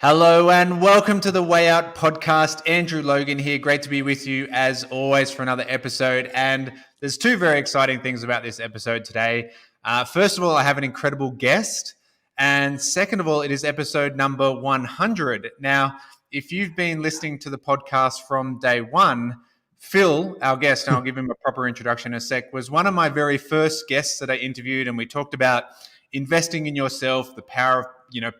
Hello and welcome to the Way Out podcast. Andrew Logan here. Great to be with you as always for another episode. And there's two very exciting things about this episode today. First of all, I have an incredible guest. And second of all, it is episode number 100. Now, if you've been listening to the podcast from day one, Phil, our guest, and I'll give him a proper introduction in a sec, was one of my very first guests that I interviewed. And we talked about investing in yourself, the power of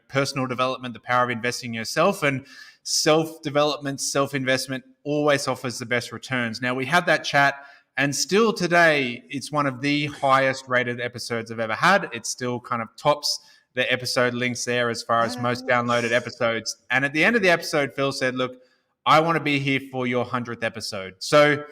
personal development, the power of investing in yourself, and self-development, self-investment always offers the best returns. Now, we had that chat, and still today, it's one of the highest rated episodes I've ever had. It still kind of tops the episode links there as far as most downloaded episodes. And at the end of the episode, Phil said, look, I want to be here for your 100th episode. So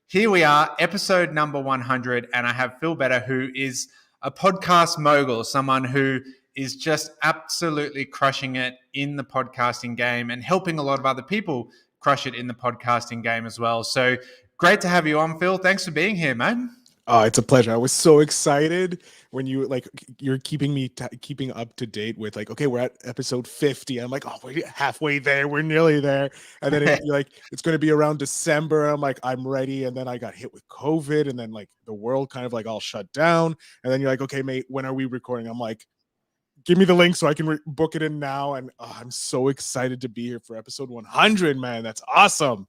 here we are, episode number 100, and I have Phil Better, who is a podcast mogul, someone who is just absolutely crushing it in the podcasting game and helping a lot of other people crush it in the podcasting game as well. So great to have you on, Phil. Thanks for being here, man. Oh, it's a pleasure. I was so excited when you're keeping up to date with okay, we're at episode 50. I'm like, oh, we're halfway there. We're nearly there. And then it's going to be around December. I'm like, I'm ready. And then I got hit with COVID, and then the world kind of all shut down. And then you're like, okay, mate, when are we recording? I'm like, give me the link so I can book it in now. And I'm so excited to be here for episode 100, man. That's awesome.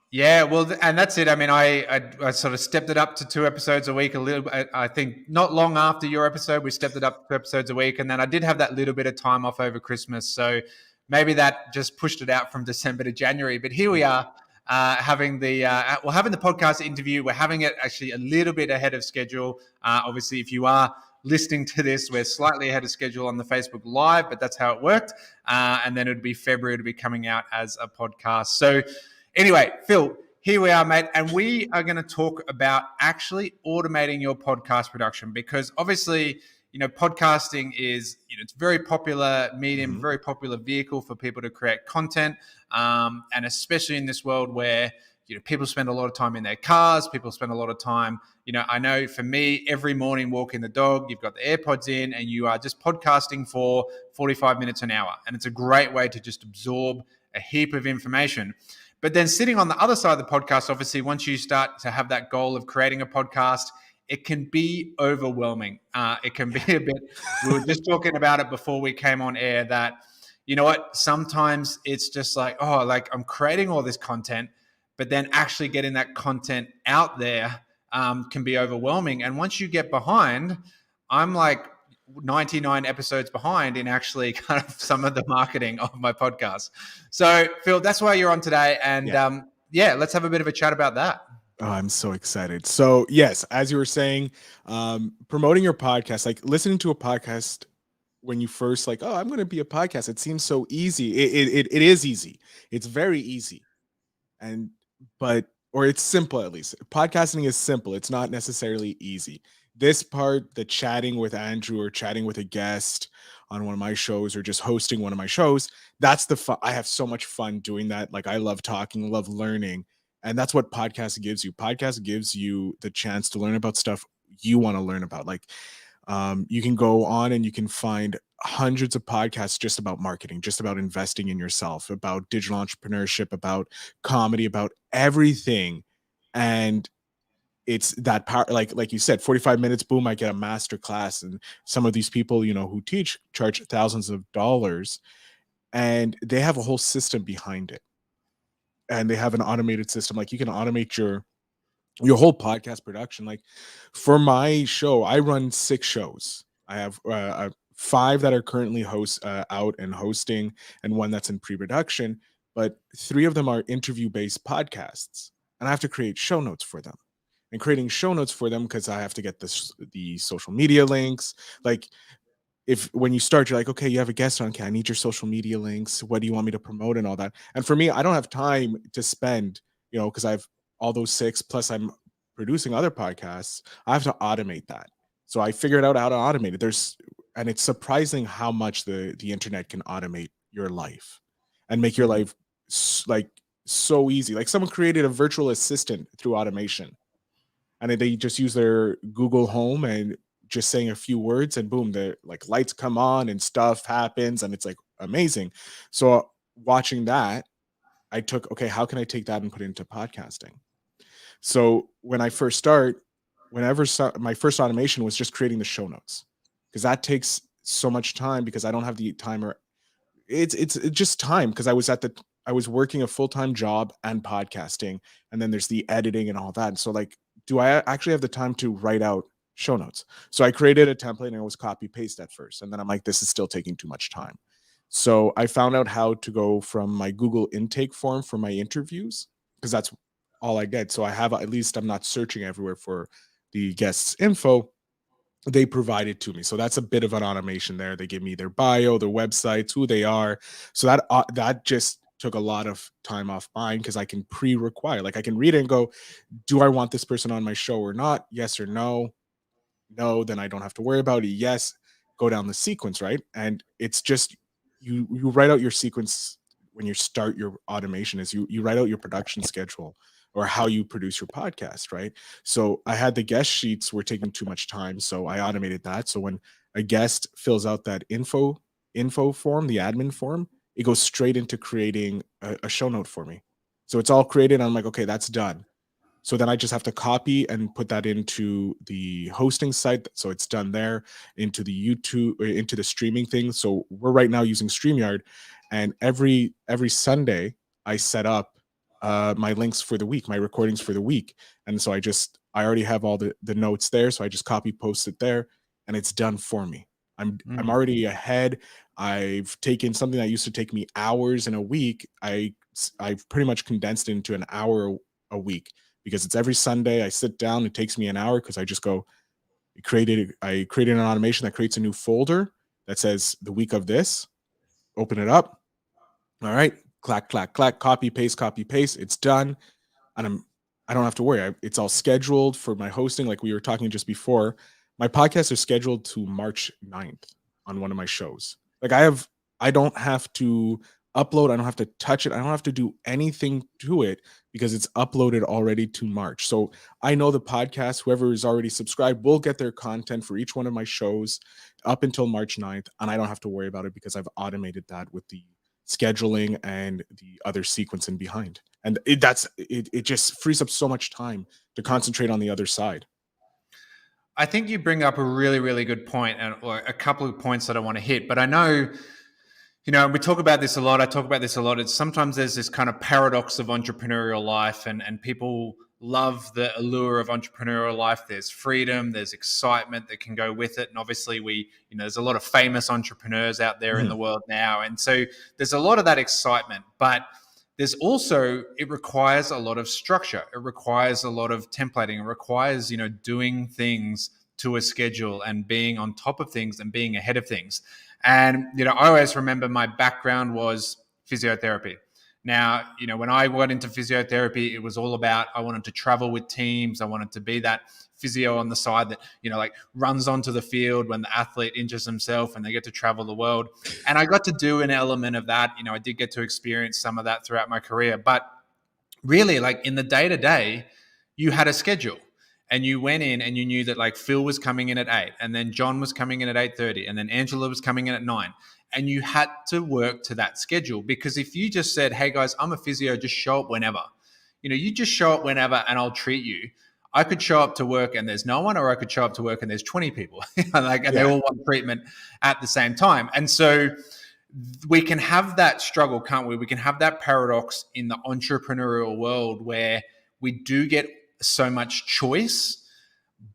Yeah, well, and that's it. I mean, I sort of stepped it up to 2 episodes a week. I think not long after your episode, we stepped it up to 2 episodes a week, and then I did have that little bit of time off over Christmas, so maybe that just pushed it out from December to January. But here we are, having the podcast interview. We're having it actually a little bit ahead of schedule. Obviously, if you are listening to this, we're slightly ahead of schedule on the Facebook Live, but that's how it worked. And then it would be February to be coming out as a podcast. So anyway, Phil, here we are, mate, and we are going to talk about actually automating your podcast production, because obviously, podcasting is, it's a very popular medium, very popular vehicle for people to create content, and especially in this world where, people spend a lot of time in their cars, people spend a lot of time, I know for me, every morning walking the dog, you've got the AirPods in and you are just podcasting for 45 minutes an hour, and it's a great way to just absorb a heap of information. But then sitting on the other side of the podcast, obviously, once you start to have that goal of creating a podcast, it can be overwhelming. It can be a bit, we were just talking about it before we came on air, that, sometimes it's just I'm creating all this content, but then actually getting that content out there can be overwhelming. And once you get behind, I'm 99 episodes behind in actually kind of some of the marketing of my podcast. So, Phil, that's why you're on today. And let's have a bit of a chat about that. Oh, I'm so excited. So, yes, as you were saying, promoting your podcast, listening to a podcast when you first I'm going to be a podcast. It seems so easy. It is easy. It's very easy. Or it's simple, at least. Podcasting is simple. It's not necessarily easy. This part, the chatting with Andrew or chatting with a guest on one of my shows or just hosting one of my shows, that's the fun. I have so much fun doing that. I love talking, love learning. And that's what podcast gives you. Podcast gives you the chance to learn about stuff you want to learn about. You can go on and you can find hundreds of podcasts just about marketing, just about investing in yourself, about digital entrepreneurship, about comedy, about everything. And it's that power, like you said, 45 minutes, boom, I get a master class. And some of these people, who teach charge thousands of dollars, and they have a whole system behind it. And they have an automated system. You can automate your whole podcast production. For my show, I run 6 shows. I have 5 that are currently out and hosting, and 1 that's in pre-production, but 3 of them are interview-based podcasts, and I have to create show notes for them. And creating show notes for them, because I have to get the social media links. When you start, you're like, okay, you have a guest on, okay, I need your social media links. What do you want me to promote and all that? And for me, I don't have time to spend, because I have all those 6, plus I'm producing other podcasts. I have to automate that. So I figured out how to automate it. And it's surprising how much the internet can automate your life and make your life so easy. Someone created a virtual assistant through automation, and they just use their Google Home and just saying a few words, and boom, the lights come on and stuff happens, and it's amazing. So watching that, I took, okay, how can I take that and put it into podcasting? So when I first start, my first automation was just creating the show notes, because that takes so much time, because I don't have the timer. It's just time, because I was working a full-time job and podcasting, and then there's the editing and all that. And so like, do I actually have the time to write out show notes? So I created a template and it was copy paste at first. And then I'm like, this is still taking too much time. So I found out how to go from my Google intake form for my interviews, because that's all I get. So I have, at least I'm not searching everywhere for the guests' info. They provide it to me. So that's a bit of an automation there. They give me their bio, their websites, who they are. So that just took a lot of time off mine, because I can pre-require, like I can read it and go, do I want this person on my show or not? Yes or no. No, then I don't have to worry about it. Yes, go down the sequence, right? And it's just, you write out your sequence when you start your automation, is you write out your production schedule, or how you produce your podcast, right? So I had the guest sheets were taking too much time, so I automated that. So when a guest fills out that info form, the admin form, it goes straight into creating a show note for me. So it's all created. I'm like, okay, that's done. So then I just have to copy and put that into the hosting site. So it's done there, into the YouTube, into the streaming thing. So we're right now using StreamYard, and every Sunday I set up my links for the week, my recordings for the week. And so I already have all the notes there. So I just copy post it there, and it's done for me. I'm Mm. already ahead. I've taken something that used to take me hours in a week. I've pretty much condensed it into an hour a week, because it's every Sunday. I sit down. It takes me an hour, because I just go, I created an automation that creates a new folder that says the week of this, open it up. All right, clack, clack, clack, copy, paste, copy, paste. It's done. And I don't have to worry. It's all scheduled for my hosting. Like we were talking just before, my podcasts are scheduled to March 9th on one of my shows. Like I don't have to upload. I don't have to touch it. I don't have to do anything to it, because it's uploaded already to March. So I know the podcast, whoever is already subscribed, will get their content for each one of my shows up until March 9th. And I don't have to worry about it, because I've automated that with the scheduling and the other sequencing behind. And it just frees up so much time to concentrate on the other side. I think you bring up a really, really good point, and or a couple of points that I want to hit. But I know, we talk about this a lot. I talk about this a lot. It's sometimes there's this kind of paradox of entrepreneurial life, and people love the allure of entrepreneurial life. There's freedom, there's excitement that can go with it, and obviously there's a lot of famous entrepreneurs out there in Mhm. the world now, and so there's a lot of that excitement, but there's also, it requires a lot of structure. It requires a lot of templating. It requires, doing things to a schedule and being on top of things and being ahead of things. And, I always remember my background was physiotherapy. Now, when I got into physiotherapy, it was all about, I wanted to travel with teams. I wanted to be that physio on the side that, like runs onto the field when the athlete injures himself and they get to travel the world. And I got to do an element of that. I did get to experience some of that throughout my career. But really, like in the day to day, you had a schedule and you went in and you knew that like Phil was coming in at 8 and then John was coming in at 8:30 and then Angela was coming in at 9. And you had to work to that schedule, because if you just said, hey guys, I'm a physio, just show up whenever, you just show up whenever and I'll treat you. I could show up to work and there's no one, or I could show up to work and there's 20 people, and they Yeah. all want treatment at the same time. And so we can have that struggle, can't we? We can have that paradox in the entrepreneurial world where we do get so much choice,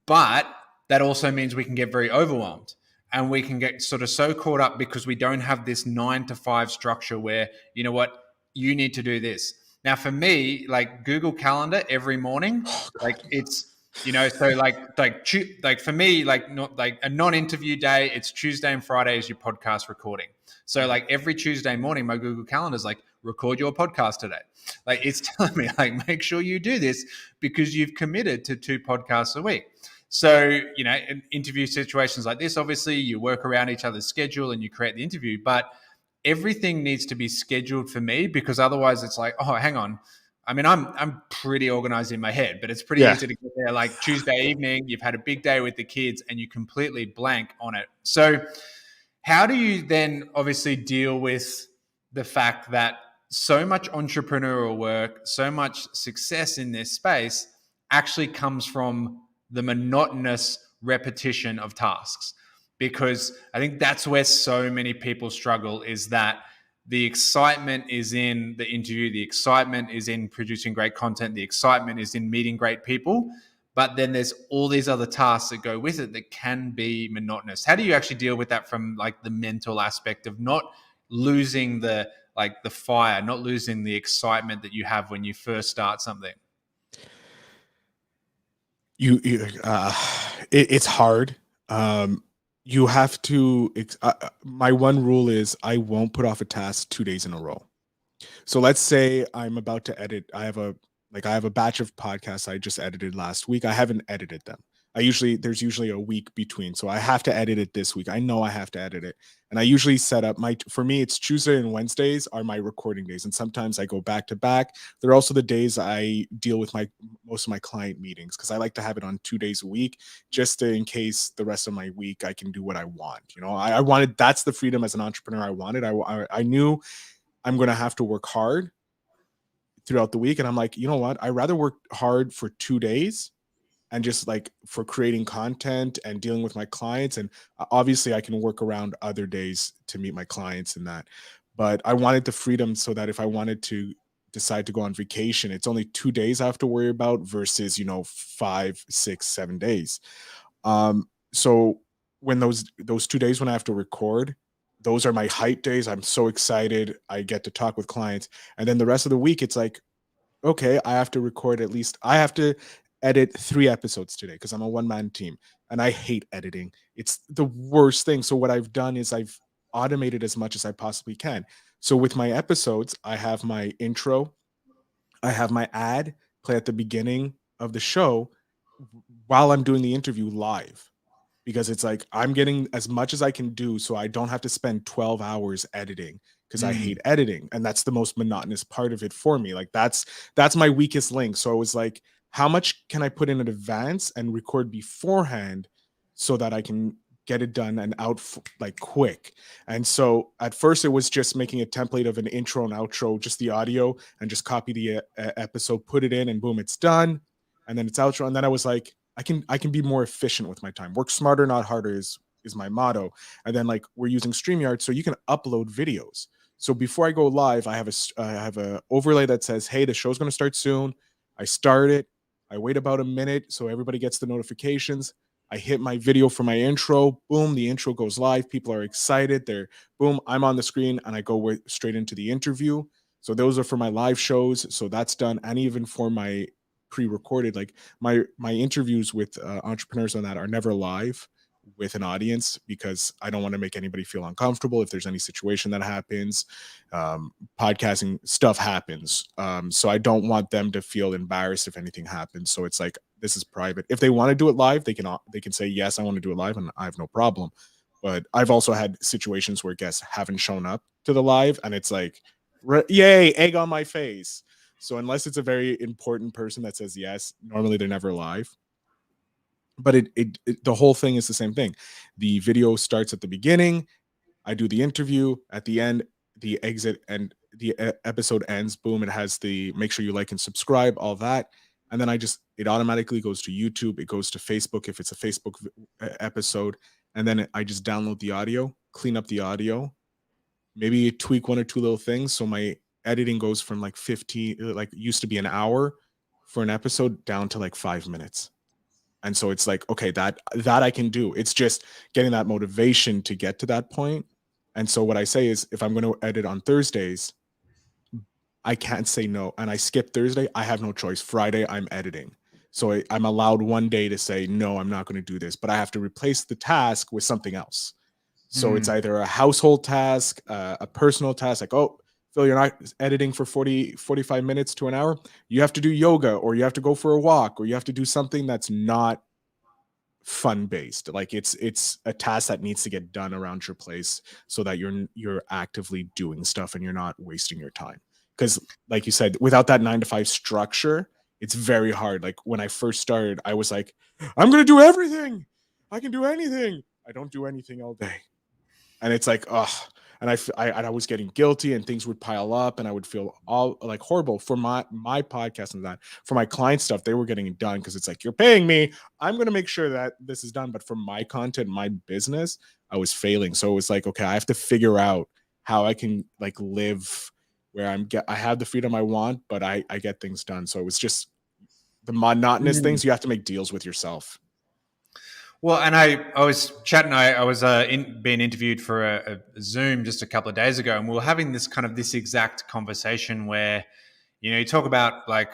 but that also means we can get very overwhelmed and we can get sort of so caught up because we don't have this 9 to 5 structure where, you know what, you need to do this. Now, for me, like Google Calendar every morning, Oh like God. it's, so like for me, like not like a non-interview day, it's Tuesday and Friday is your podcast recording. So Mhm. like every Tuesday morning, my Google Calendar is like, record your podcast today. Like it's telling me like, make sure you do this because you've committed to 2 podcasts a week. So, in interview situations like this, obviously you work around each other's schedule and you create the interview, but everything needs to be scheduled for me, because otherwise it's like, oh, hang on. I mean, I'm pretty organized in my head, but it's pretty Yeah. easy to get there like Tuesday evening, you've had a big day with the kids and you completely blank on it. So how do you then obviously deal with the fact that so much entrepreneurial work, so much success in this space actually comes from the monotonous repetition of tasks. Because I think that's where so many people struggle, is that the excitement is in the interview, the excitement is in producing great content, the excitement is in meeting great people. But then there's all these other tasks that go with it that can be monotonous. How do you actually deal with that from like the mental aspect of not losing the fire, not losing the excitement that you have when you first start something? It's hard. Um, you have to. My one rule is I won't put off a task 2 days in a row. So let's say I'm about to edit. I have a batch of podcasts I just edited last week. I haven't edited them. There's usually a week between. So I have to edit it this week. I know I have to edit it. And I usually set up for me, it's Tuesday and Wednesdays are my recording days. And sometimes I go back to back. They're also the days I deal with most of my client meetings, because I like to have it on 2 days a week, just in case the rest of my week I can do what I want. I wanted, that's the freedom as an entrepreneur I wanted. I knew I'm going to have to work hard throughout the week. And I'm like, you know what? I'd rather work hard for 2 days and just like for creating content and dealing with my clients. And obviously, I can work around other days to meet my clients and that. But I wanted the freedom so that if I wanted to decide to go on vacation, it's only 2 days I have to worry about versus, 5, 6, 7 days. So when those 2 days when I have to record, those are my hype days. I'm so excited. I get to talk with clients. And then the rest of the week, it's like, okay, I have to edit 3 episodes today because I'm a one-man team and I hate editing. It's the worst thing. So what I've done is I've automated as much as I possibly can. So with my episodes, I have my intro, I have my ad play at the beginning of the show while I'm doing the interview live, because it's like I'm getting as much as I can do so I don't have to spend 12 hours editing, because I hate Mm. editing, and that's the most monotonous part of it for me. Like that's my weakest link. So I was like, how much can I put in advance and record beforehand so that I can get it done and out like quick. And so at first it was just making a template of an intro and outro, just the audio, and just copy the episode, put it in, and boom, it's done. And then it's outro. And then I was like, I can be more efficient with my time. Work smarter, not harder is my motto. And then like we're using StreamYard, so you can upload videos. So before I go live, I have a overlay that says, "Hey, the show's going to start soon." I start it. I wait about a minute so everybody gets the notifications. I hit my video for my intro. Boom, the intro goes live. People are excited. Boom, I'm on the screen, and I go straight into the interview. So those are for my live shows. So that's done. And even for my pre-recorded, like my interviews with entrepreneurs on that are never live with an audience, because I don't want to make anybody feel uncomfortable if there's any situation that happens. Podcasting stuff happens, so I don't want them to feel embarrassed if anything happens. So it's like, this is private. If they want to do it live, they can say yes, I want to do it live, and I have no problem. But I've also had situations where guests haven't shown up to the live, and it's like, yay, egg on my face. So unless it's a very important person that says yes, normally they're never live. But the whole thing is the same thing. The video starts at the beginning. I do the interview at the end, the exit, and the episode ends. Boom! It has the make sure you like and subscribe, all that, and then it automatically goes to YouTube. It goes to Facebook if it's a Facebook episode, and then I just download the audio, clean up the audio, maybe tweak one or two little things. So my editing goes from like 15, like used to be an hour for an episode, down to like 5 minutes. And so it's like, okay, that I can do. It's just getting that motivation to get to that point. And so what I say is, if I'm going to edit on Thursdays, I can't say no. And I skip Thursday, I have no choice. Friday, I'm editing. So I'm allowed one day to say, no, I'm not going to do this, but I have to replace the task with something else. So it's either a household task, a personal task, like, oh, Phil, you're not editing for 45 minutes to an hour. You have to do yoga, or you have to go for a walk, or you have to do something that's not fun based. Like it's a task that needs to get done around your place, so that you're actively doing stuff and you're not wasting your time. Because like you said, without that 9 to 5 structure, it's very hard. Like when I first started, I was like, I'm going to do everything. I can do anything. I don't do anything all day. And it's like, oh, and I was getting guilty, and things would pile up, and I would feel all like horrible for my podcast. And that for my client stuff, they were getting it done because it's like, you're paying me, I'm going to make sure that this is done. But for my content, my business, I was failing. So it was like, okay, I have to figure out how I can like live where I have the freedom I want, but I get things done. So it was just the monotonous Mm. things. You have to make deals with yourself. Well, and I was chatting. I was being interviewed for a Zoom just a couple of days ago, and we were having this exact conversation where, you talk about like,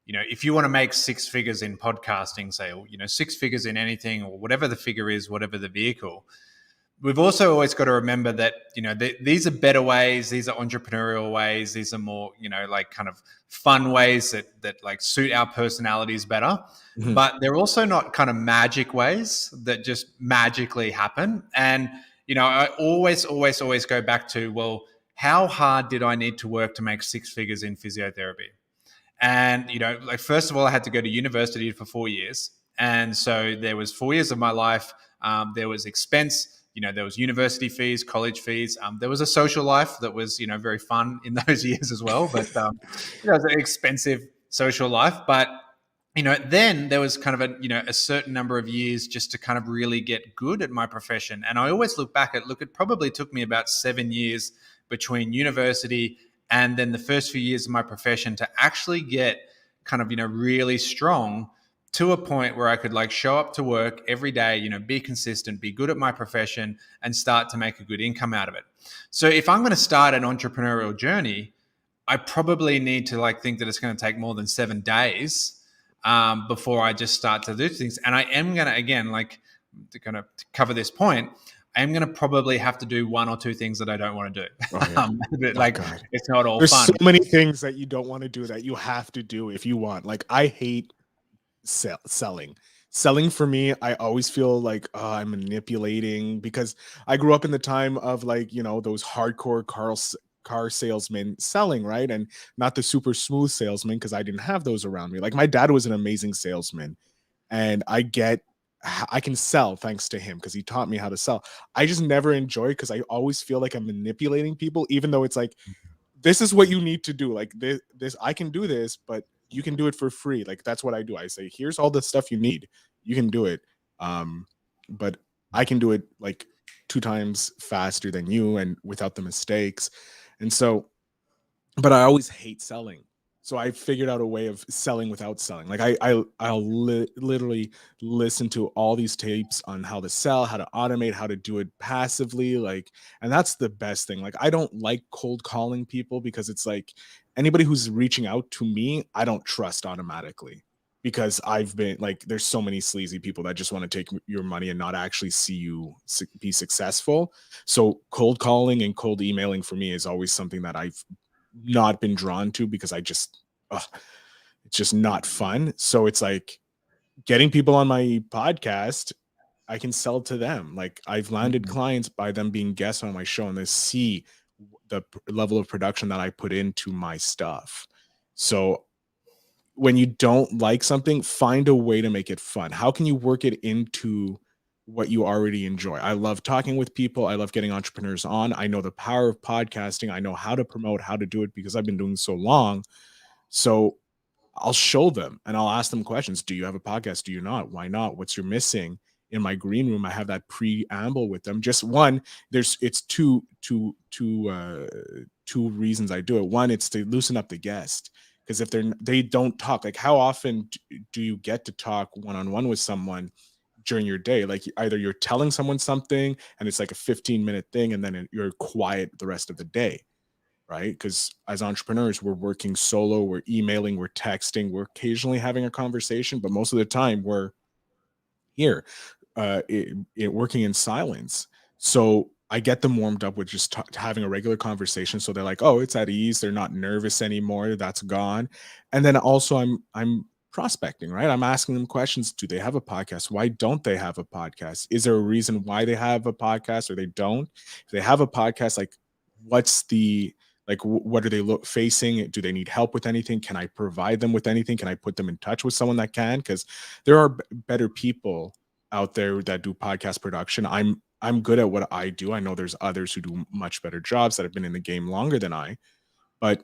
if you want to make six figures in podcasting, say, or, six figures in anything, or whatever the figure is, whatever the vehicle. We've also always got to remember that these are better ways, these are entrepreneurial ways, these are more like kind of fun ways that like suit our personalities better, Mhm. but they're also not kind of magic ways that just magically happen. And I always go back to, well, how hard did I need to work to make six figures in physiotherapy? And like, first of all, I had to go to university for 4 years, and so there was 4 years of my life. There was expense. There was university fees, college fees. There was a social life that was very fun in those years as well, but it was an expensive social life. But then there was kind of a certain number of years just to kind of really get good at my profession. And I always look back at, it probably took me about 7 years between university and then the first few years of my profession to actually get kind of really strong to a point where I could like show up to work every day, be consistent, be good at my profession, and start to make a good income out of it. So if I'm going to start an entrepreneurial journey, I probably need to like think that it's going to take more than 7 days before I just start to do things. And I am going to, again, like, to kind of cover this point, I am going to probably have to do one or two things that I don't want to do. Oh yeah. Oh Like, God. it's not all There's fun. so many things that you don't want to do that you have to do if you want. Like I hate selling. Selling for me, I always feel like I'm manipulating because I grew up in the time of like, those hardcore car salesmen selling, right? And not the super smooth salesman because I didn't have those around me. Like my dad was an amazing salesman, and I can sell thanks to him because he taught me how to sell. I just never enjoy because I always feel like I'm manipulating people, even though it's like, this is what you need to do. Like this, I can do this, but you can do it for free. Like that's what I do. I say, here's all the stuff you need. You can do it. Um, but I can do it like 2 times faster than you and without the mistakes. And so, but I always hate selling. So I figured out a way of selling without selling. Like I'll literally listen to all these tapes on how to sell, how to automate, how to do it passively. Like, and that's the best thing. Like I don't like cold calling people because it's like anybody who's reaching out to me, I don't trust automatically because I've been like, there's so many sleazy people that just want to take your money and not actually see you be successful. So cold calling and cold emailing for me is always something that I've not been drawn to because it's just not fun. So it's like getting people on my podcast, I can sell to them. Like I've landed Mhm. clients by them being guests on my show and they see the level of production that I put into my stuff. So when you don't like something, find a way to make it fun. How can you work it into what you already enjoy? I love talking with people. I love getting entrepreneurs on. I know the power of podcasting. I know how to promote, how to do it because I've been doing so long. So I'll show them and I'll ask them questions. Do you have a podcast? Do you not? Why not? What's you're missing? In my green room, I have that preamble with them. Just one, it's two reasons I do it. One, it's to loosen up the guest because if they don't talk, like how often do you get to talk one-on-one with someone during your day? Like either you're telling someone something and it's like a 15-minute thing and then you're quiet the rest of the day, right? Because as entrepreneurs, we're working solo, we're emailing, we're texting, we're occasionally having a conversation, but most of the time we're here, working in silence. So I get them warmed up with just having a regular conversation. So they're like, oh, it's at ease. They're not nervous anymore. That's gone. And then also I'm prospecting, right? I'm asking them questions. Do they have a podcast? Why don't they have a podcast? Is there a reason why they have a podcast or they don't? If they have a podcast, like what's the like what are they facing? Do they need help with anything? Can I provide them with anything? Can I put them in touch with someone that can? Because there are better people out there that do podcast production. I'm good at what I do. I know there's others who do much better jobs that have been in the game longer than I, but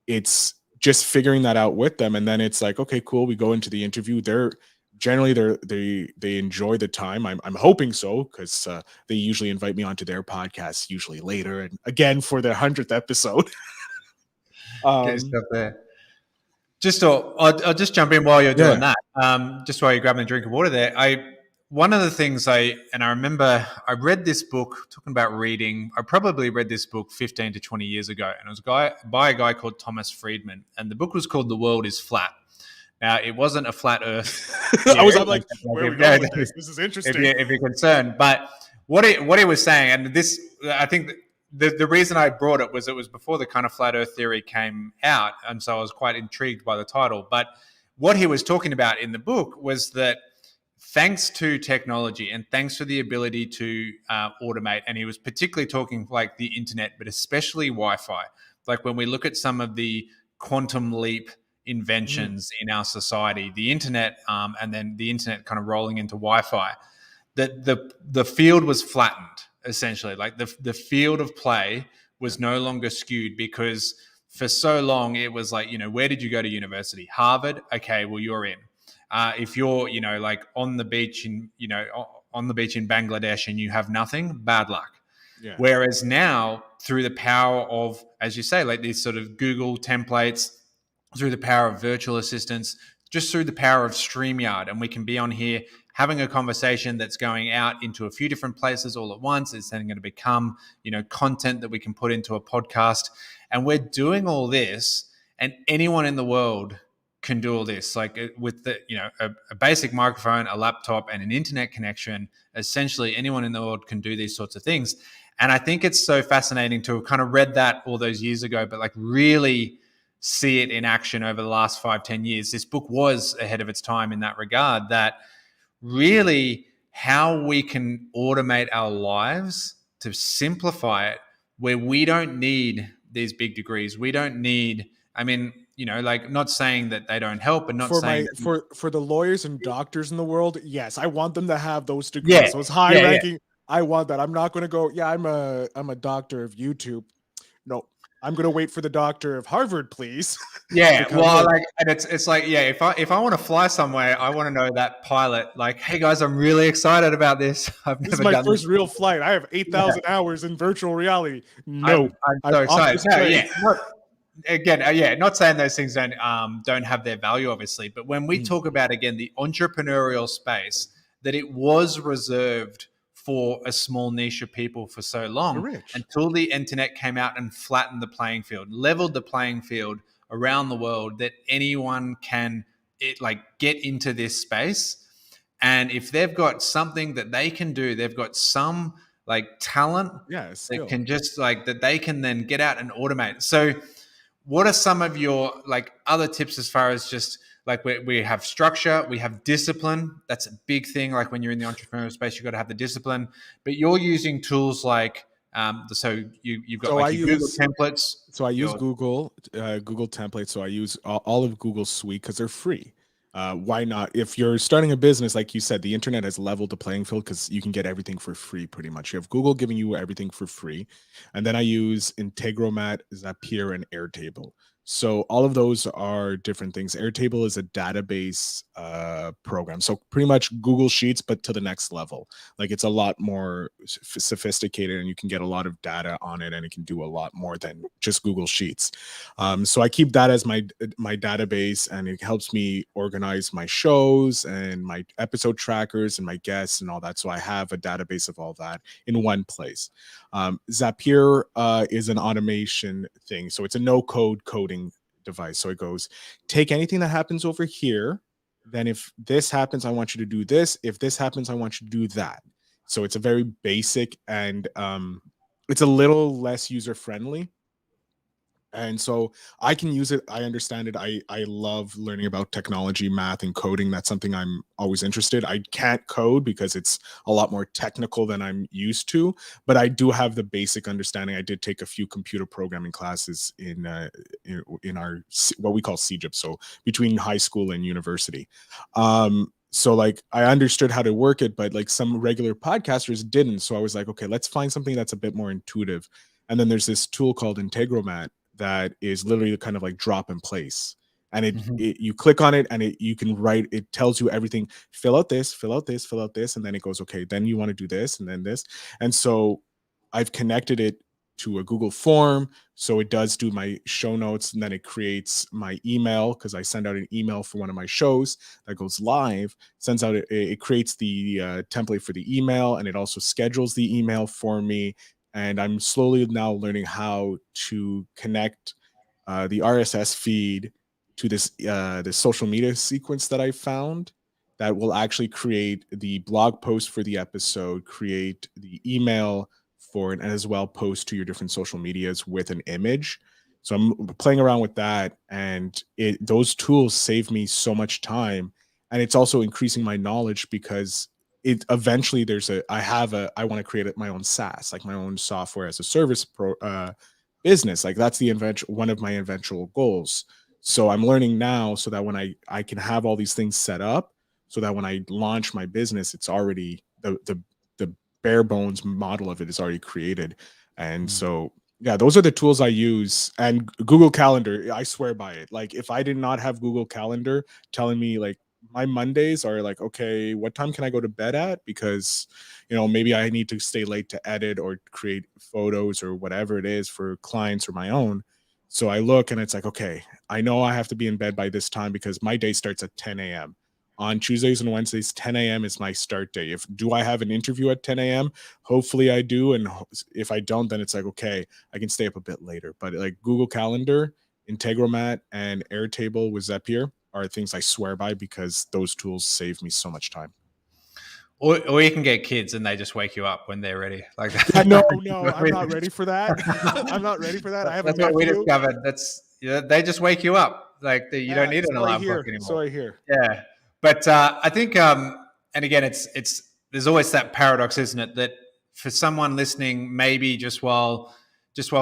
it's just figuring that out with them. And then it's like, okay, cool. We go into the interview. They enjoy the time. I'm hoping so, because they usually invite me onto their podcast usually later, and again for their 100th episode. Get um, yourself there. I'll just jump in while you're doing yeah. that. Just while you're grabbing a drink of water there. One of the things I remember I read this book talking about reading. I probably read this book 15 to 20 years ago, and it was by a guy called Thomas Friedman, and the book was called "The World Is Flat." Now, it wasn't a flat Earth theory. I'm like, where are we going with this? This is interesting. If you're concerned, but what he was saying, and this, I think the reason I brought it was before the kind of flat Earth theory came out, and so I was quite intrigued by the title. But what he was talking about in the book was that thanks to technology and thanks to the ability to automate, and he was particularly talking like the internet, but especially Wi-Fi. Like when we look at some of the quantum leap inventions in our society, the internet, and then the internet kind of rolling into Wi-Fi, that the field was flattened essentially. Like the field of play was no longer skewed, because for so long it was like, where did you go to university? Harvard. Okay, well, you're in. If you're, like on the beach in Bangladesh and you have nothing, bad luck. Yeah. Whereas now, through the power of, as you say, like these sort of Google templates, through the power of virtual assistants, just through the power of StreamYard, and we can be on here having a conversation that's going out into a few different places all at once. It's then going to become, content that we can put into a podcast. And we're doing all this, and anyone in the world can do all this. Like with the, a basic microphone, a laptop, and an internet connection, essentially anyone in the world can do these sorts of things. And I think it's so fascinating to have kind of read that all those years ago, but like really see it in action over the last 5-10 years. This book was ahead of its time in that regard, that really how we can automate our lives to simplify it, where we don't need these big degrees. We don't need, like, not saying that they don't help, and not saying that, for the lawyers and doctors in the world, yes, I want them to have those degrees. Those high ranking. Yeah. I want that. I'm not going to go, yeah, I'm a doctor of YouTube. No, I'm going to wait for the doctor of Harvard, please. Yeah, well, like, and it's like, yeah, if I want to fly somewhere, I want to know that pilot, like, hey guys, I'm really excited about this. This is my first real flight. I have 8,000 hours in virtual reality. No, I'm so excited. No, yeah, not saying those things don't have their value, obviously, but when we talk about, again, the entrepreneurial space, that it was reserved for a small niche of people for so long, until the internet came out and flattened the playing field, leveled the playing field around the world, that anyone can get into this space. And if they've got something that they can do, they've got some like talent that can just that they can then get out and automate. So what are some of your like other tips as far as just like we have structure, we have discipline. That's a big thing. Like when you're in the entrepreneurial space, you've got to have the discipline, but you're using tools like, so you've got Google templates. So I use Google templates. So I use all of Google's suite because they're free. Why not? If you're starting a business, like you said, the internet has leveled the playing field because you can get everything for free pretty much. You have Google giving you everything for free. And then I use Integromat, Zapier, and Airtable. So all of those are different things. Airtable is a database program. So pretty much Google Sheets, but to the next level. Like it's a lot more sophisticated, and you can get a lot of data on it, and it can do a lot more than just Google Sheets. So I keep that as my database, and it helps me organize my shows and my episode trackers and my guests and all that. So I have a database of all that in one place. Zapier is an automation thing. So it's a no-code coding device. So it goes, take anything that happens over here. Then if this happens, I want you to do this. If this happens, I want you to do that. So it's a very basic, and it's a little less user-friendly. And so I can use it. I understand it. I love learning about technology, math, and coding. That's something I'm always interested. I can't code because it's a lot more technical than I'm used to, but I do have the basic understanding. I did take a few computer programming classes in our what we call CGIP, so between high school and university. So like I understood how to work it, but like some regular podcasters didn't. So I was like, okay, let's find something that's a bit more intuitive. And then there's this tool called Integromat that is literally kind of like drop in place. And Mhm. you click on it and you can write, it tells you everything, fill out this, fill out this, fill out this. And then it goes, okay, then you want to do this and then this. And so I've connected it to a Google form. So it does do my show notes, and then it creates my email because I send out an email for one of my shows that goes live, sends out, it creates the template for the email, and it also schedules the email for me. And I'm slowly now learning how to connect the RSS feed to this social media sequence that I found that will actually create the blog post for the episode, create the email for it, and as well post to your different social medias with an image. So I'm playing around with that, and those tools save me so much time, and it's also increasing my knowledge because it eventually I want to create my own SaaS, like my own software as a service business. Like that's one of my eventual goals. So I'm learning now so that when I can have all these things set up, so that when I launch my business, it's already the bare bones model of it is already created. And Mm. so yeah, those are the tools I use. And Google Calendar, I swear by it. Like if I did not have Google Calendar telling me like my Mondays are like, okay, what time can I go to bed at? Because maybe I need to stay late to edit or create photos or whatever it is for clients or my own. So I look and it's like, okay, I know I have to be in bed by this time because my day starts at 10 a.m. On Tuesdays and Wednesdays, 10 a.m. is my start day. If do I have an interview at 10 a.m.? Hopefully I do. And if I don't, then it's like, okay, I can stay up a bit later. But like Google Calendar, Integromat, and Airtable with Zapier are things I swear by because those tools save me so much time. Or you can get kids and they just wake you up when they're ready. Like Yeah, that. no, I'm not ready for that. I'm not ready for that. I have a That's what we nephew. discovered. They just wake you up. Like you don't Yeah, need an so I alarm clock hear. So anymore. I hear. Yeah, but I think, and again, it's there's always that paradox, isn't it? That for someone listening, maybe just while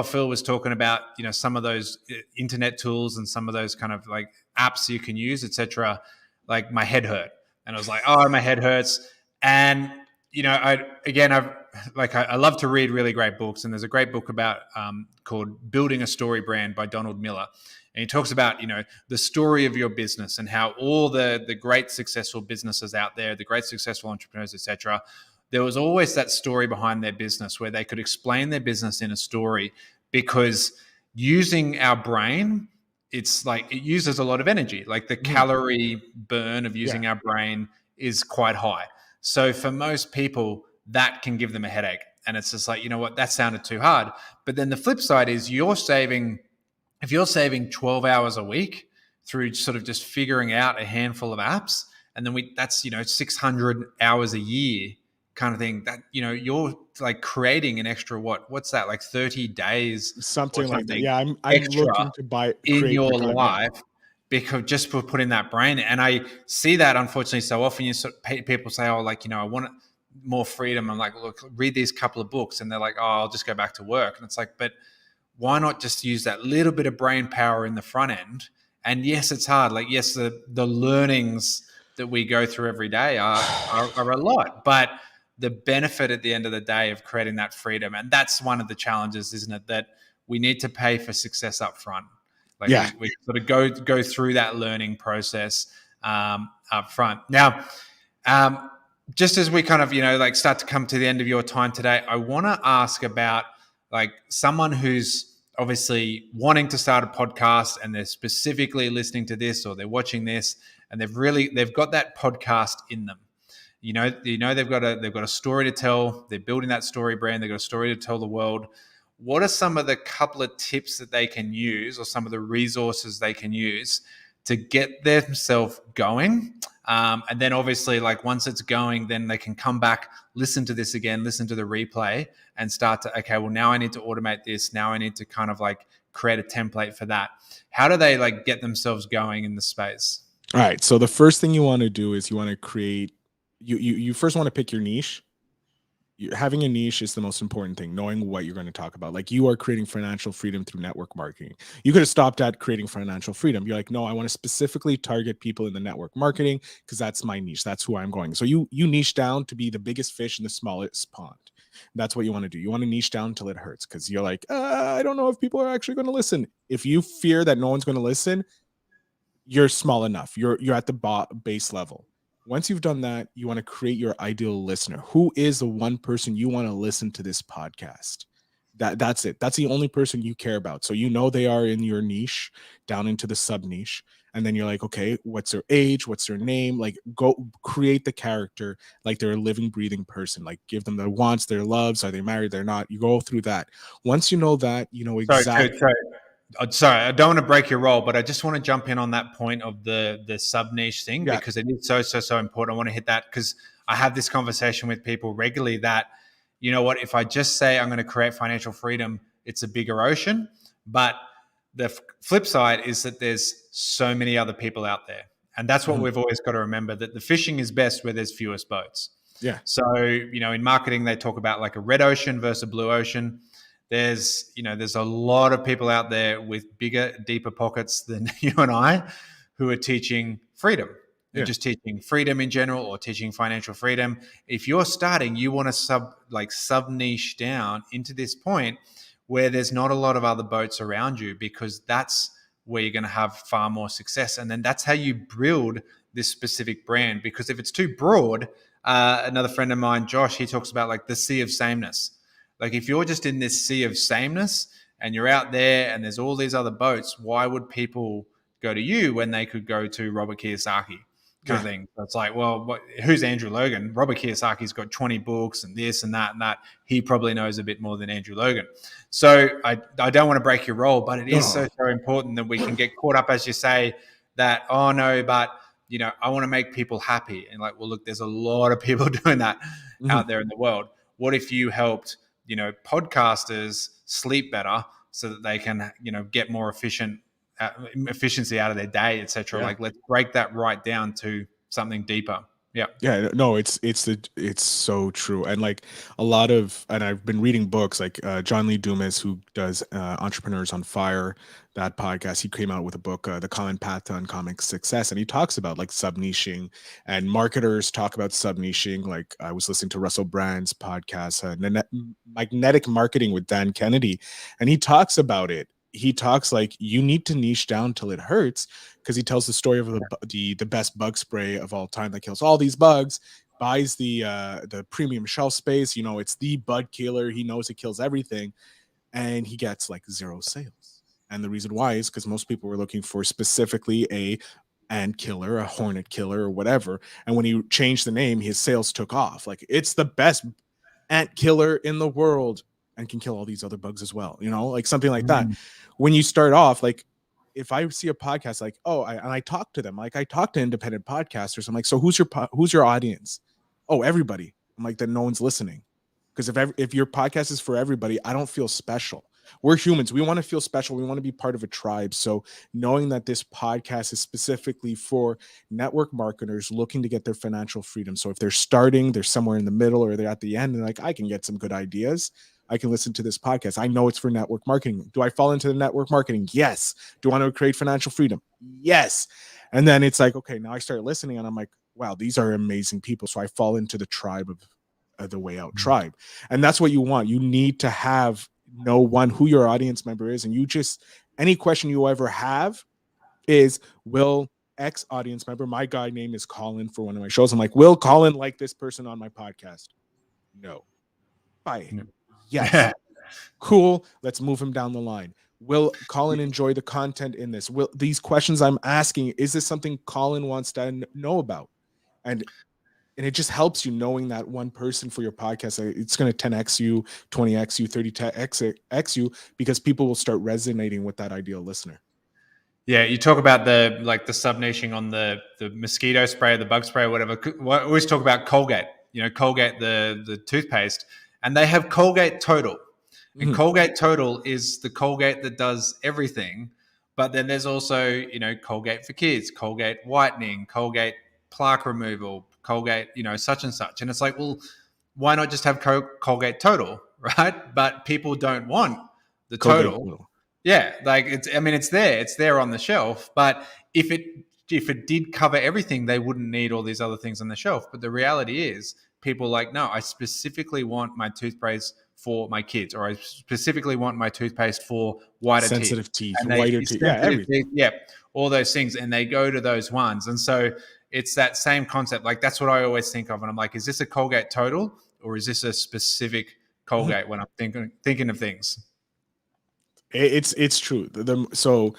Phil was talking about some of those internet tools and some of those kind of like apps you can use, etc. Like my head hurt, and I was like, oh, my head hurts, and I love to read really great books, and there's a great book about called Building a Story Brand by Donald Miller, and he talks about the story of your business and how all the great successful businesses out there, the great successful entrepreneurs, etc. There was always that story behind their business where they could explain their business in a story because using our brain, it's like it uses a lot of energy. Like the Mhm. calorie burn of Yeah. using our brain is quite high. So for most people, that can give them a headache. And it's just like, you know what, that sounded too hard. But then the flip side is if you're saving 12 hours a week through sort of just figuring out a handful of apps, and then that's 600 hours a year kind of thing, that you're like creating an extra what's that, like 30 days or Something like that. something Yeah, I'm extra looking to in create your more time. Yeah. life because just for putting that brain. And I see that unfortunately so often. People say, oh, like I want more freedom. I'm like, look, read these couple of books, and they're like, oh, I'll just go back to work. And it's like, but why not just use that little bit of brain power in the front end? And yes, it's hard. Like, yes, the learnings that we go through every day are a lot, but the benefit at the end of the day of creating that freedom, and that's one of the challenges, isn't it? That we need to pay for success up front. Like Yeah. we sort of go through that learning process up front. Now, um, just as we kind of like start to come to the end of your time today, I want to ask about like someone who's obviously wanting to start a podcast and they're specifically listening to this or they're watching this and they've got that podcast in them. They've got a story to tell. They're building that story brand. They've got a story to tell the world. What are some of the couple of tips that they can use or some of the resources they can use to get themselves going? And then obviously, like once it's going, then they can come back, listen to this again, listen to the replay, and start to, okay, well, now I need to automate this. Now I need to kind of like create a template for that. How do they like get themselves going in the space? All right. So the first thing you want to do is you want to create you first want to pick your niche. Having a niche is the most important thing, knowing what you're going to talk about. Like, you are creating financial freedom through network marketing. You could have stopped at creating financial freedom. You're like, no, I want to specifically target people in the network marketing because that's my niche. That's who I'm going. So you niche down to be the biggest fish in the smallest pond. That's what you want to do. You want to niche down until it hurts, because you're like, I don't know if people are actually going to listen. If you fear that no one's going to listen, you're small enough. You're at the base level. Once you've done that, you want to create your ideal listener. Who is the one person you want to listen to this podcast? That's it. That's the only person you care about. So you know they are in your niche, down into the sub niche. And then you're like, okay, what's their age? What's their name? Like, go create the character like they're a living, breathing person. Like, give them their wants, their loves. Are they married? They're not. You go through that. Once you know that, you know Sorry, exactly. sorry, I don't want to break your role, but I just want to jump in on that point of the sub niche thing, Yeah. because it is so important. I want to hit that because I have this conversation with people regularly that, you know what, if I just say I'm going to create financial freedom, it's a bigger ocean. But the flip side is that there's so many other people out there. And that's what Mhm. we've always got to remember, that the fishing is best where there's fewest boats. Yeah. So, in marketing, they talk about like a red ocean versus a blue ocean. There's a lot of people out there with bigger, deeper pockets than you and I who are teaching freedom. They're Yeah. just teaching freedom in general or teaching financial freedom. If you're starting, you want to sub niche down into this point where there's not a lot of other boats around you, because that's where you're going to have far more success. And then that's how you build this specific brand. Because if it's too broad, another friend of mine, Josh, he talks about like the sea of sameness. Like, if you're just in this sea of sameness and you're out there and there's all these other boats, why would people go to you when they could go to Robert Kiyosaki, kind of Yeah. thing? So it's like, well, who's Andrew Logan? Robert Kiyosaki's got 20 books and this and that and that. He probably knows a bit more than Andrew Logan. So I don't want to break your role, but it is No. so important that we can get caught up, as you say, that, oh no, but I want to make people happy. And like, well, look, there's a lot of people doing that Mhm. out there in the world. What if you helped podcasters sleep better so that they can, get more efficiency out of their day, etc. Yeah. Like, let's break that right down to something deeper. Yeah. Yeah, no, it's so true. And like, and I've been reading books like John Lee Dumas, who does Entrepreneurs on Fire, that podcast. He came out with a book, The Common Path to Uncommon Success, and he talks about like sub niching, and marketers talk about sub niching. Like, I was listening to Russell Brand's podcast, Magnetic Marketing with Dan Kennedy, and he talks about it. He talks like, you need to niche down till it hurts, because he tells the story of the best bug spray of all time that kills all these bugs, buys the premium shelf space. It's the bug killer. He knows it kills everything, and he gets like zero sales. And the reason why is because most people were looking for specifically a ant killer, a hornet killer, or whatever. And when he changed the name, his sales took off. Like, it's the best ant killer in the world and can kill all these other bugs as well, like something like that. Mm. When you start off, like, if I see a podcast, like, and I talk to them, like, I talk to independent podcasters, I'm like, so who's your audience? Oh, everybody. I'm like, then no one's listening. Because if your podcast is for everybody, I don't feel special. We're humans. We want to feel special. We want to be part of a tribe. So knowing that this podcast is specifically for network marketers looking to get their financial freedom. So if they're starting, they're somewhere in the middle, or they're at the end, and like, I can get some good ideas. I can listen to this podcast. I know it's for network marketing. Do I fall into the network marketing? Yes. Do I want to create financial freedom? Yes. And then it's like, okay, now I start listening and I'm like, wow, these are amazing people. So I fall into the tribe of the Way Out tribe. And that's what you want. You need to know who your audience member is. And any question you ever have is, will X audience member, my guy name is Colin for one of my shows, I'm like, will Colin like this person on my podcast? No. Bye. Yes. Yeah. Cool. Let's move him down the line. Will Colin enjoy the content in this? Will these questions I'm asking, is this something Colin wants to know about? And it just helps you knowing that one person for your podcast. It's going to 10x you, 20x you, 30x you, because people will start resonating with that ideal listener. Yeah, you talk about the sub niching on the mosquito spray, the bug spray, or whatever. I always talk about Colgate. Colgate, the toothpaste, and they have Colgate Total. And Colgate Total is the Colgate that does everything. But then there's also, Colgate for kids, Colgate whitening, Colgate plaque removal, Colgate, such and such. And it's like, well, why not just have Colgate Total, right? But people don't want the Colgate Total. Total. Yeah, like it's there on the shelf. But if it did cover everything, they wouldn't need all these other things on the shelf. But the reality is, people are like, no, I specifically want my toothpaste for my kids, or I specifically want my toothpaste for whiter teeth, Sensitive teeth, and they whiter teeth. Yeah, sensitive everything. teeth, yeah, all those things, and they go to those ones. And so it's that same concept. Like, that's what I always think of, and I'm like, is this a Colgate Total, or is this a specific Colgate when I'm thinking of things? It's true. So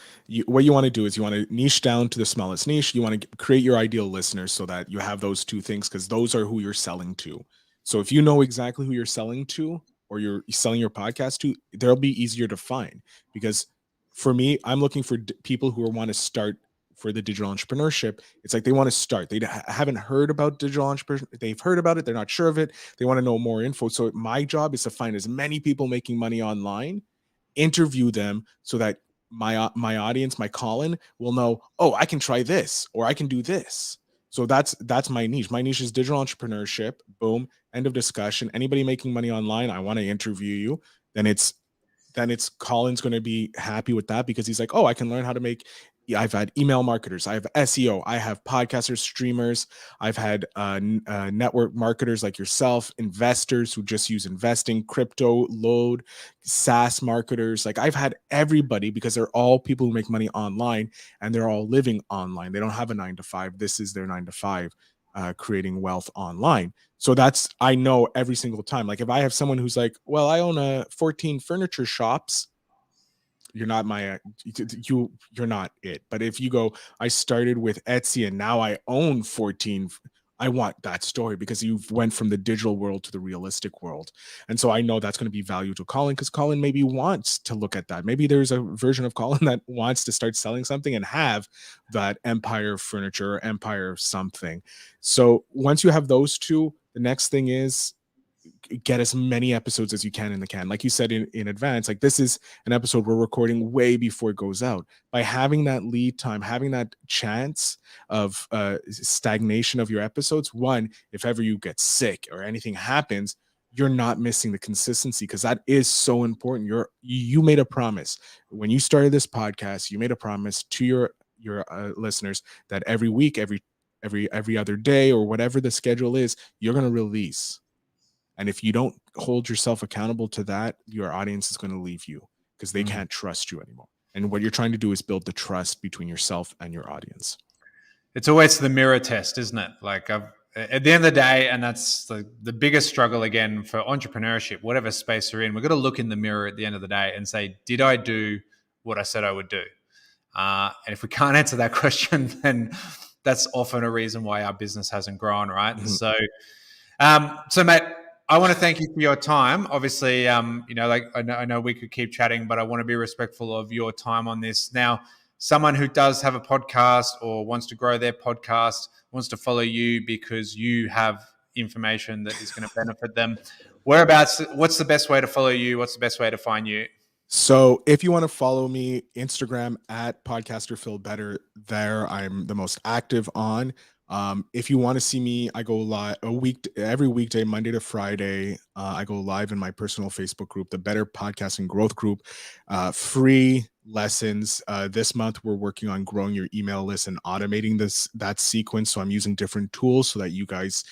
what you want to do is you want to niche down to the smallest niche. You want to create your ideal listeners so that you have those two things, because those are who you're selling to. So if you know exactly who you're selling to, or you're selling your podcast to, they'll be easier to find. Because for me, I'm looking for people who want to start for the digital entrepreneurship. It's like they want to start. They haven't heard about digital entrepreneurship. They've heard about it. They're not sure of it. They want to know more info. So my job is to find as many people making money online, interview them, so that my audience, my Colin, will know, oh, I can try this, or I can do this. So that's my niche. My niche is digital entrepreneurship. Boom. End of discussion. Anybody making money online, I want to interview you. Then it's Colin's going to be happy with that, because he's like, oh, I can learn how to make. Yeah, I've had email marketers, I have SEO, I have podcasters, streamers, I've had network marketers like yourself, investors who just use investing, crypto, load, SaaS marketers. Like, I've had everybody, because they're all people who make money online, and they're all living online. They don't have a 9 to 5. This is their 9 to 5, creating wealth online. So I know every single time. Like, if I have someone who's like, well, I own 14 furniture shops, you're not you're not it. But if you go, I started with Etsy and now I own 14, I want that story, because you went from the digital world to the realistic world. And so I know that's going to be value to Colin, because Colin maybe wants to look at that. Maybe there's a version of Colin that wants to start selling something and have that empire of furniture or empire of something. So once you have those two, the next thing is get as many episodes as you can in the can. Like you said in advance, like, this is an episode we're recording way before it goes out. By having that lead time, having that chance of stagnation of your episodes, one, if ever you get sick or anything happens, you're not missing the consistency, because that is so important. You made a promise when you started this podcast. You made a promise to your listeners that every week, every other day, or whatever the schedule is, you're going to release. And if you don't hold yourself accountable to that, your audience is going to leave you, because they can't trust you anymore. And what you're trying to do is build the trust between yourself and your audience. It's always the mirror test, isn't it? Like, at the end of the day, and that's the biggest struggle again for entrepreneurship, whatever space you're in, we've got to look in the mirror at the end of the day and say, did I do what I said I would do? And if we can't answer that question, then that's often a reason why our business hasn't grown, right? Mhm. So mate, I want to thank you for your time. Obviously, like I know we could keep chatting, but I want to be respectful of your time on this. Now, someone who does have a podcast or wants to grow their podcast, wants to follow you because you have information that is going to benefit them. Whereabouts? What's the best way to follow you? What's the best way to find you? So if you want to follow me, Instagram at podcaster Phil Better, there I'm the most active on. If you want to see me, I go live every weekday, Monday to Friday. I go live in my personal Facebook group, the Better Podcasting Growth Group. Free lessons. This month we're working on growing your email list and automating that sequence. So I'm using different tools so that you guys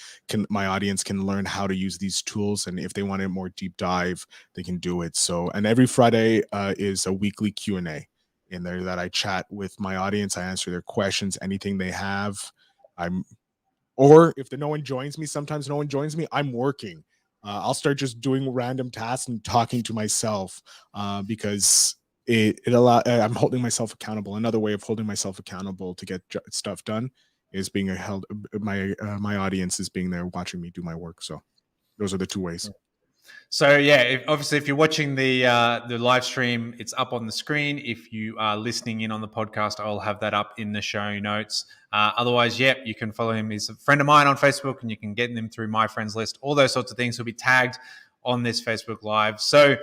my audience can learn how to use these tools. And if they want a more deep dive, they can do it. So, and every Friday is a weekly Q&A in there that I chat with my audience. I answer their questions, anything they have. Or if no one joins me, sometimes no one joins me, I'm working. I'll start just doing random tasks and talking to myself, because I'm holding myself accountable. Another way of holding myself accountable to get stuff done is being my audience is being there watching me do my work. So those are the two ways. So yeah, obviously, if you're watching the live stream, it's up on the screen. If you are listening in on the podcast, I'll have that up in the show notes. Otherwise, you can follow him. He's a friend of mine on Facebook, and you can get him through my friends list. All those sorts of things will be tagged on this Facebook Live. So,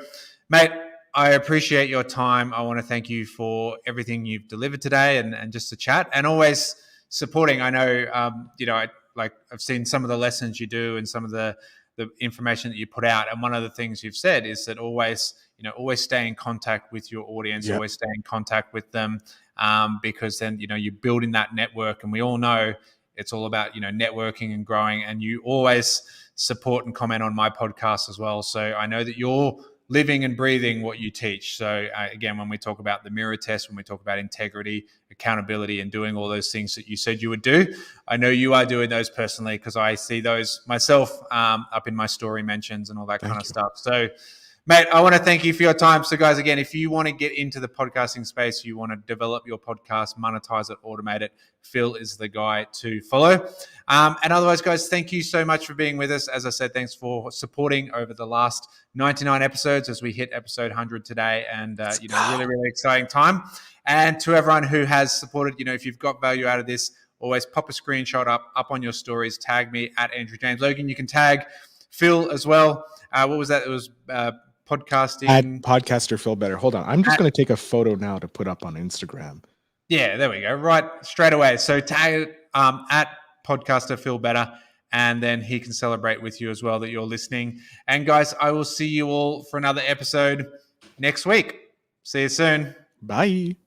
mate, I appreciate your time. I want to thank you for everything you've delivered today, and just to chat, and always supporting. I know, I've seen some of the lessons you do and some of the the information that you put out. And one of the things you've said is that always stay in contact with your audience, Yep. always stay in contact with them, because then, you're building that network. And we all know it's all about, networking and growing. And you always support and comment on my podcast as well. So I know that you're living and breathing what you teach. So again, when we talk about the mirror test, when we talk about integrity, accountability, and doing all those things that you said you would do, I know you are doing those personally, because I see those myself up in my story mentions and all that kind of stuff. So mate, I want to thank you for your time. So guys, again, if you want to get into the podcasting space, you want to develop your podcast, monetize it, automate it, Phil is the guy to follow. And otherwise, guys, thank you so much for being with us. As I said, thanks for supporting over the last 99 episodes as we hit episode 100 today. And, really, really exciting time. And to everyone who has supported, if you've got value out of this, always pop a screenshot up on your stories, tag me at Andrew James Logan. You can tag Phil as well. What was that? It was podcasting. At podcaster Phil Better. Hold on. I'm just going to take a photo now to put up on Instagram. Yeah, there we go. Right, straight away. So tag it at podcaster Phil Better, and then he can celebrate with you as well that you're listening. And guys, I will see you all for another episode next week. See you soon. Bye.